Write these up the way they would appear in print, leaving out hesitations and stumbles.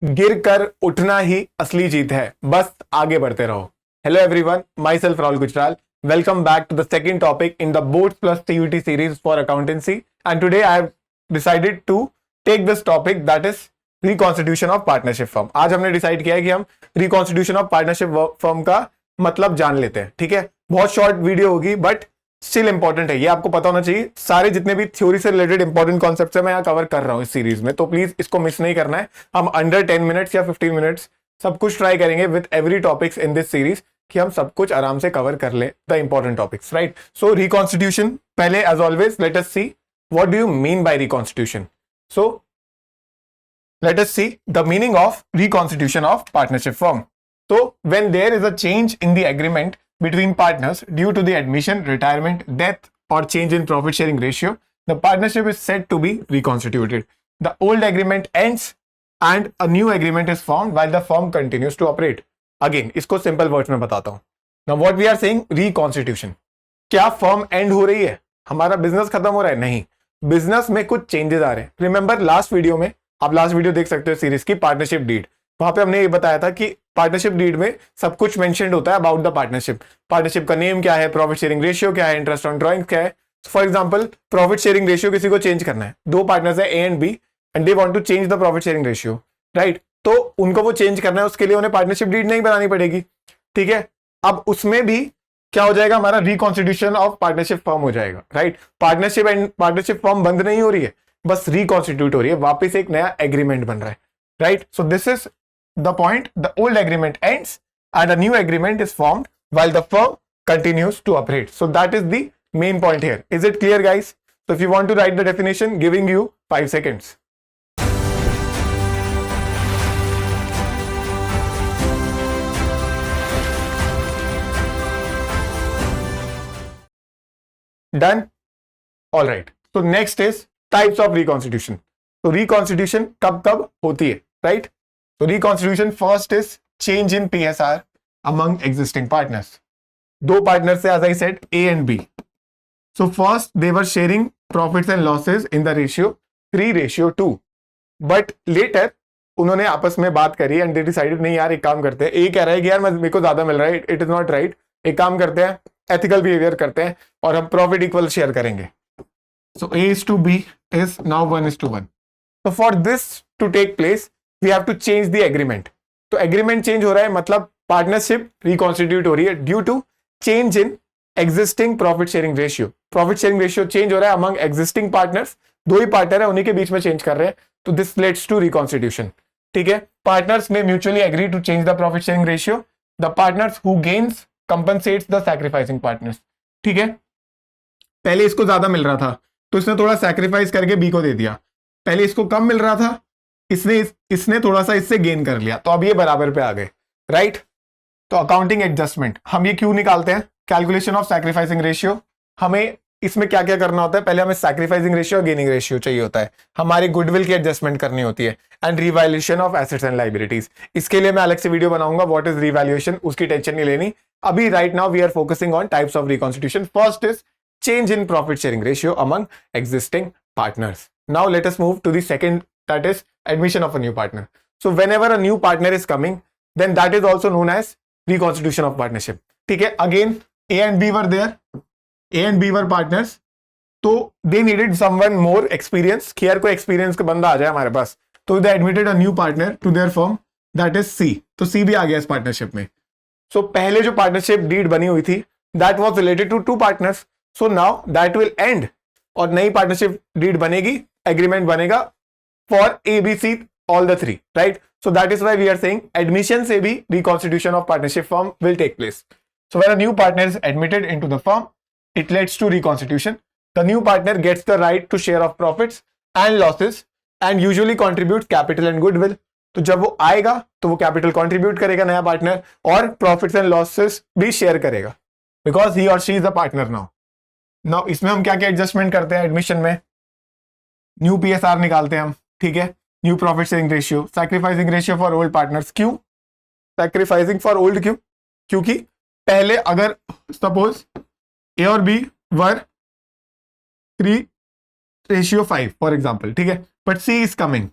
गिर कर उठना ही असली जीत है, बस आगे बढ़ते रहो। Hello everyone, myself Rahul Gujral. Welcome back to the second topic in the boards plus TUT series for accountancy, and today I have decided to take this topic, that is reconstitution of partnership firm. आज हमने decide किया है कि हम reconstitution of partnership firm का मतलब जान लेते हैं। ठीक है, बहुत शॉर्ट वीडियो होगी बट स्टिल इंपॉर्टेंट है, ये आपको पता होना चाहिए। सारे जितने भी थ्योरी से रिलेटेड इंपॉर्टेंट कॉन्सेप्ट्स है मैं यहाँ कवर कर रहा हूँ इस सीरीज में, तो प्लीज इसको मिस नहीं करना है। हम अंडर 10 मिनट्स या 15 मिनट्स सब कुछ ट्राई करेंगे with every topics in this series, कि हम सब कुछ आराम से कवर कर ले the important topics, right. So reconstitution, पहले as always let us see what do you mean by reconstitution. So let us see the meaning of reconstitution of partnership firm. So when there is a change in the agreement between partners due to the admission, retirement, death or change in profit sharing ratio, the partnership is said to be reconstituted. The old agreement ends and a new agreement is formed while the firm continues to operate. Again, इसको simple words में बताता हूँ. Now what we are saying, reconstitution. क्या firm end हो रही है? हमारा business खत्म हो रहा है? नहीं, business में कुछ changes आ रहे हैं। Remember last वीडियो में, आप लास्ट वीडियो देख सकते हो सीरीज की, पार्टनरशिप डीड, वहां पे हमने ये बताया था कि पार्टनरशिप डीड में सब कुछ मेंशन्ड होता है अबाउट द पार्टनरशिप। पार्टनरशिप का नेम क्या है, प्रॉफिट शेयरिंग रेशियो क्या है, इंटरेस्ट ऑन ड्रॉइंग क्या है। For example, profit sharing ratio किसी को चेंज करना है, दो पार्टनर्स है A and B and they want to change the profit sharing ratio, right. तो उनको वो चेंज करना है, उसके लिए उन्हें पार्टनरशिप डीड नहीं बनानी पड़ेगी। ठीक है, अब उसमें भी क्या हो जाएगा, हमारा रिकॉन्स्टिट्यूशन ऑफ पार्टनरशिप फर्म हो जाएगा, right. Partnership and partnership firm बंद नहीं हो रही है, बस रिकॉन्स्टिट्यूट हो रही है, वापस एक नया एग्रीमेंट बन रहा है, right. So this is the point, the old agreement ends and a new agreement is formed while the firm continues to operate. So that is the main point here. Is it clear guys? So if you want to write the definition, giving you 5 seconds. Done? All right. So next is types of reconstitution. So reconstitution कब कब होती है, right? So reconstitution first is change in PSR among existing partners. दो partners से, as I said, A and B. So first they were sharing profits and losses in the ratio 3:2. But later उन्होंने आपस में बात करी and they decided नहीं यार, एक काम करते हैं, A कह रहा है कि यार मेरे को ज्यादा मिल रहा है, it is not right, एक काम करते हैं, एथिकल बिहेवियर करते हैं और हम प्रॉफिट इक्वल शेयर करेंगे। So A:B is now 1:1. So for this to take place, we have to change the agreement. तो एग्रीमेंट चेंज हो रहा है, मतलब पार्टनरशिप रिकॉन्स्टिट्यूट हो रही है due to change in existing profit sharing ratio. Profit sharing ratio change हो रहा है अमंग एग्जिस्टिंग पार्टनर्स, दो ही पार्टनर है, उन्हीं के बीच में चेंज कर रहे हैं, तो दिस लेड्स टू रिकॉन्स्टिट्यूशन। ठीक है, पार्टनर्स में mutually agree to change the profit sharing ratio. The partners who gains compensates the sacrificing partners. ठीक है, पहले इसको ज्यादा मिल रहा था तो इसने थोड़ा सैक्रिफाइस करके बी को दे दिया, पहले इसको कम मिल रहा था, इसने थोड़ा सा इससे गेन कर लिया, तो अब ये बराबर पे आ गए, राइट। तो अकाउंटिंग एडजस्टमेंट, हम ये क्यों निकालते हैं, कैलकुलेशन ऑफ सैक्रिफाइसिंग रेशियो। हमें इसमें क्या क्या करना होता है, पहले हमें सैक्रिफाइसिंग रेशियो और गेनिंग रेशियो चाहिए होता है, हमारी गुडविल की एडजस्टमेंट करनी होती है, and revaluation of assets and liabilities. इसके लिए मैं अलग से वीडियो बनाऊंगा, व्हाट इज रिवैल्यूएशन, उसकी टेंशन नहीं लेनी। अभी right now we are focusing on types of reconstitution. First is change in profit sharing ratio among existing partners. Now let us move to the second, that is admission of a new partner. So whenever a new partner is coming, then that is also known as reconstitution of partnership. ठीक है, again A and B were there, A and B were partners, तो they needed someone more experience, कि यार कोई experience का बंदा आ जाए हमारे पास, तो they admitted a new partner to their firm, that is C. तो C भी आ गया इस पार्टनरशिप में। So पहले जो पार्टनरशिप डीड बनी हुई थी, that was related to two partners. So now that will end और नई पार्टनरशिप डीड बनेगी, एग्रीमेंट बनेगा for ABC all the three, right? So that is why we are saying admission से भी reconstitution of partnership firm will take place. So when a new partner is admitted into the firm, it leads to reconstitution. The new partner gets the right to share of profits and losses and usually contributes capital and goodwill. तो जब वो आएगा तो वो capital contribute करेगा नया partner, और profits and losses भी शेयर करेगा, बिकॉज ही और she is a partner now. Now इसमें हम क्या क्या एडजस्टमेंट करते हैं एडमिशन में, न्यू PSR निकालते हैं हम, ठीक है, new profit sharing ratio, sacrificing ratio for old partners. क्यों सैक्रिफाइसिंग फॉर ओल्ड, क्यों, क्योंकि पहले अगर सपोज A और B वर 3:5 फॉर एग्जाम्पल, ठीक है, बट C इज कमिंग,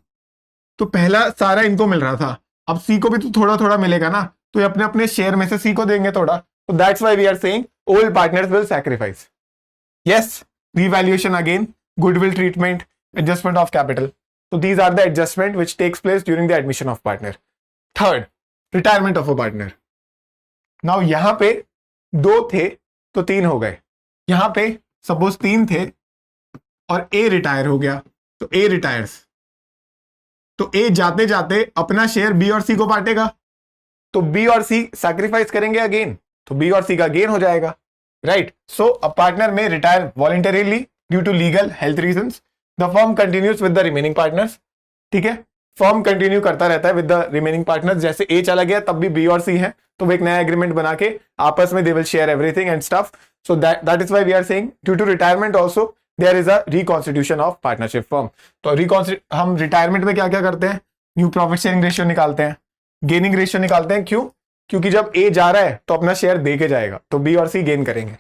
तो पहला सारा इनको मिल रहा था, अब सी को भी तो थोड़ा थोड़ा मिलेगा ना, तो ये अपने अपने शेयर में से सी को देंगे थोड़ा. तो that's why we are saying old partners will sacrifice. Yes, revaluation again, goodwill treatment, adjustment of capital. So these are the adjustment which takes place during the admission of partner. Third, retirement of a partner. Now यहां पे 2 थे तो 3 हो गए, यहां पे suppose 3 थे और ए रिटायर हो गया, तो ए रिटायर्स, तो ए जाते जाते अपना शेयर बी और सी को बांटेगा, तो बी और सी सैक्रिफाइस करेंगे अगेन, तो बी और सी का गेन हो जाएगा. Right. So a partner may retire voluntarily due to legal health reasons. The firm continues with the remaining partners. ठीक है, फर्म कंटिन्यू करता रहता है विद द रिमेनिंग पार्टनर्स. जैसे ए चला गया तब भी बी और सी है, तो वो एक नया एग्रीमेंट बना के आपस में they will share everything and stuff. So that is why we are saying due to retirement also there is a reconstitution of partnership firm. तो हम रिटायरमेंट में क्या क्या करते हैं, न्यू प्रॉफिट शेयरिंग रेशियो निकालते हैं, गेनिंग रेशियो निकालते हैं. क्यों? क्योंकि जब ए जा रहा है तो अपना शेयर दे के जाएगा, तो बी और सी गेन करेंगे.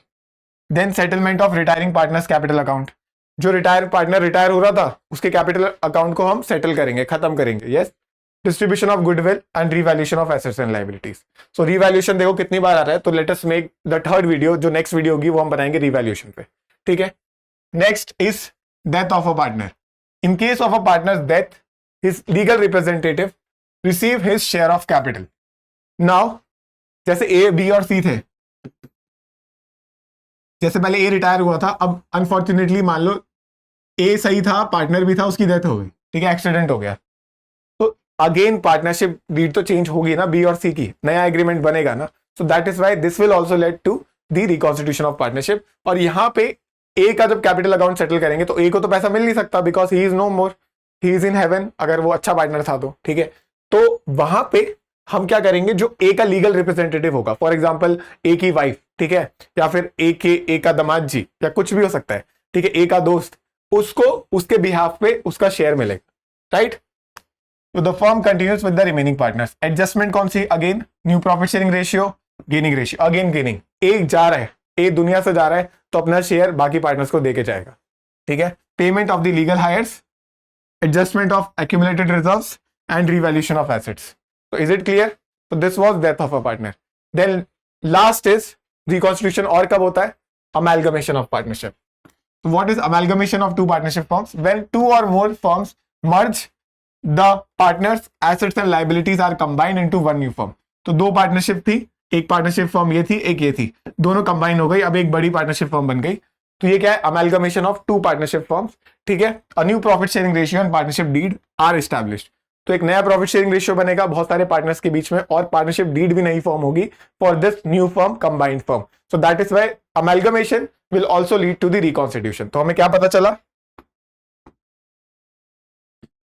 Then settlement of retiring partners capital account, जो पार्टनर रिटायर हो रहा था उसके कैपिटल अकाउंट को हम सेटल करेंगे, खत्म करेंगे. Yes. Distribution of goodwill and revaluation of assets and liabilities. So revaluation देखो कितनी बार आ रहा है, तो let us make the third video, जो नेक्स्ट वीडियो होगी वो हम बनाएंगे रिवैल्यूएशन पे. ठीक है. Next is death of a partner. In case of a partners death, his legal representative receive his share of capital. Now जैसे ए बी और सी थे, जैसे पहले ए रिटायर हुआ था, अब अनफॉर्चुनेटली मान लो ए सही था, पार्टनर भी था, उसकी डेथ हो गई. ठीक है, एक्सीडेंट हो गया, तो अगेन पार्टनरशिप डीड तो चेंज होगी ना, बी और सी की, नया एग्रीमेंट बनेगा ना. So that is why this will also lead to the reconstitution of partnership. और यहां पे ए का जब कैपिटल अकाउंट सेटल करेंगे तो ए को तो पैसा मिल नहीं सकता, because he is no more, he is in heaven, अगर वो अच्छा पार्टनर था तो. ठीक है, तो वहां पे हम क्या करेंगे, जो ए का लीगल रिप्रेजेंटेटिव होगा, फॉर एग्जांपल ए की वाइफ, ठीक है, या फिर ए का दामाद जी, या कुछ भी हो सकता है. ठीक है, ए का दोस्त, उसको उसके बिहाफ पे उसका शेयर मिलेगा. राइट. तो the firm continues with the remaining partners. Adjustment कौन सी? Again new profit sharing ratio, gaining ratio, again gaining. ए जा रहा है, ए दुनिया से जा रहा है, तो अपना शेयर बाकी पार्टनर्स को देके जाएगा. ठीक है. Payment of the legal heirs, adjustment of accumulated reserves and revaluation of assets. So is it clear? So this was death of a partner. Then last is reconstitution. और कब होता है? Amalgamation of partnership. So what is amalgamation of two partnership firms? When two or more firms merge, the partners assets and liabilities are combined into one new firm. तो दो partnership थी, एक partnership firm ये थी, एक ये थी, दोनों कंबाइन हो गई, अब एक बड़ी पार्टनरशिप फर्म बन गई. तो ये क्या है? Amalgamation of two partnership firms. ठीक है. A new profit sharing ratio and partnership deed are established. तो एक नया प्रॉफिट शेयरिंग रेशियो बनेगा बहुत सारे पार्टनर्स के बीच में, और पार्टनरशिप डीड भी नई फॉर्म होगी for this new firm, combined firm. So that is why amalgamation will also lead to the reconstitution. तो हमें क्या पता चला?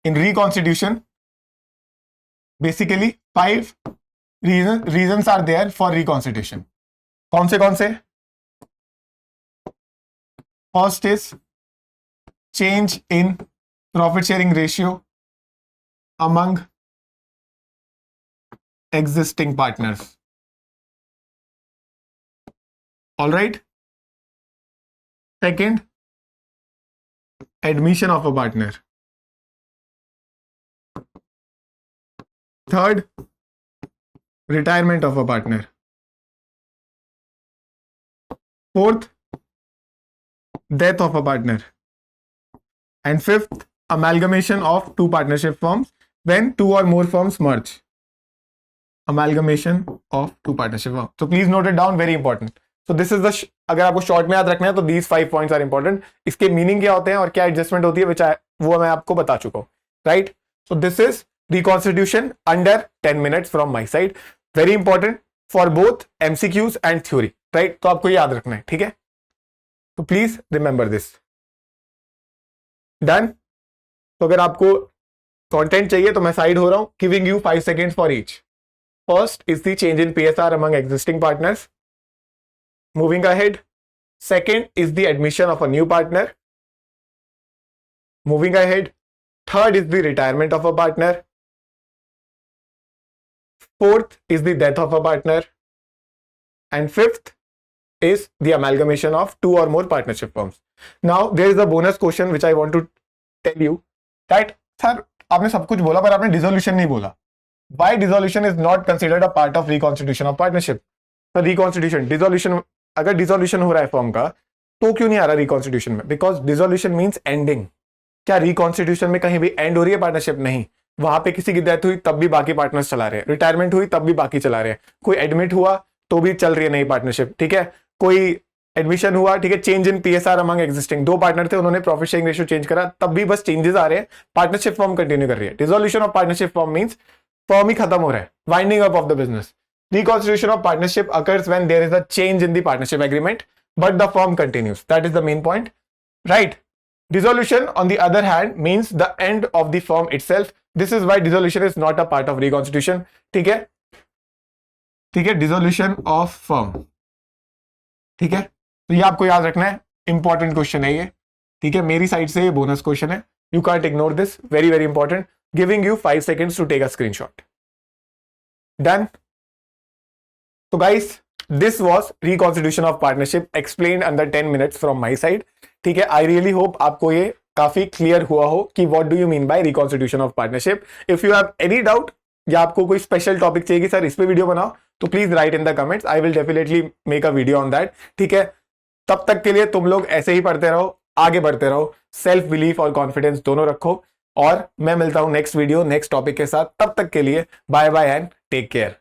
In reconstitution basically 5 reasons are there for reconstitution. कौन से? First is change in profit sharing ratio among existing partners. All right. Second, admission of a partner. Third, retirement of a partner. Fourth, death of a partner. And fifth, amalgamation of two partnership firms when two or more firms merge. Amalgamation of two partnership firms. So please note it down, very important. So this is the अगर आपको short में याद रखना है तो these 5 points are important. इसके meaning क्या होते हैं और क्या एडजस्टमेंट होती है, वो मैं आपको बता चुका हूँ. Right. So this is reconstitution under 10 minutes from my side. Very important for both MCQs and theory. Right. तो आपको याद रखना है. ठीक है. तो प्लीज रिमेंबर दिस. डन. तो अगर आपको कंटेंट चाहिए तो मैं साइड हो रहा हूं, giving you 5 seconds for each. First is the change in PSR among existing partners. Moving ahead. Second is the admission of a new partner. Moving ahead. Third is the retirement of a partner. Fourth is the death of a partner. And fifth is the amalgamation of two or more partnership firms. Now there is a bonus question which I want to tell you that, sir, आपने सब कुछ बोला पर आपने dissolution नहीं बोला. Why dissolution is not considered a part of reconstitution of partnership? तो reconstitution, dissolution, अगर dissolution हो रहा है फॉर्म का तो क्यों नहीं आ रहा रिकॉन्स्टिट्यूशन में? Because dissolution means ending. क्या रिकॉन्स्टिट्यूशन में कहीं भी एंड हो रही है पार्टनरशिप? नहीं. वहां पे किसी की डेथ हुई तब भी बाकी पार्टनर्स चला रहे हैं, रिटायरमेंट हुई तब भी बाकी चला रहे हैं, कोई एडमिट हुआ तो भी चल रही है नई पार्टनरशिप. ठीक है, कोई एडमिशन हुआ, ठीक है, change in PSR among existing, दो पार्टनर थे उन्होंने प्रॉफिट शेयरिंग रेशियो चेंज करा, तब भी बस चेंजेस आ रहे हैं, पार्टनरशिप फॉर्म कंटिन्यू कर रही है. Dissolution of partnership firm means firm ही खत्म हो रहा है, winding up of the business. Reconstitution of partnership occurs when there is a change in the partnership agreement, but the firm continues. That is the main point, right? Dissolution, on the other hand, means the end of the firm itself. This is why dissolution is not a part of reconstitution. ठीक है, ठीक है, dissolution of firm. ठीक है, तो ये आपको याद रखना है, इंपॉर्टेंट क्वेश्चन है ये. ठीक है, मेरी साइड से ये बोनस क्वेश्चन है. You can't ignore this, very very important. Giving you 5 seconds to take a screenshot. Done. So guys, this was reconstitution of partnership explained under 10 minutes from my side. ठीक है, I really hope आपको ये काफी clear हुआ हो कि what do you mean by reconstitution of partnership. If you have any doubt या आपको कोई स्पेशल टॉपिक चाहिए कि सर इस पे वीडियो बनाओ, तो please right in the comments. I will definitely make a video on that. ठीक है, तब तक के लिए तुम लोग ऐसे ही पढ़ते रहो, आगे बढ़ते रहो, सेल्फ बिलीफ और कॉन्फिडेंस दोनों रखो, और मैं मिलता हूं नेक्स्ट वीडियो नेक्स्ट टॉपिक के साथ. तब तक के लिए bye bye and take care.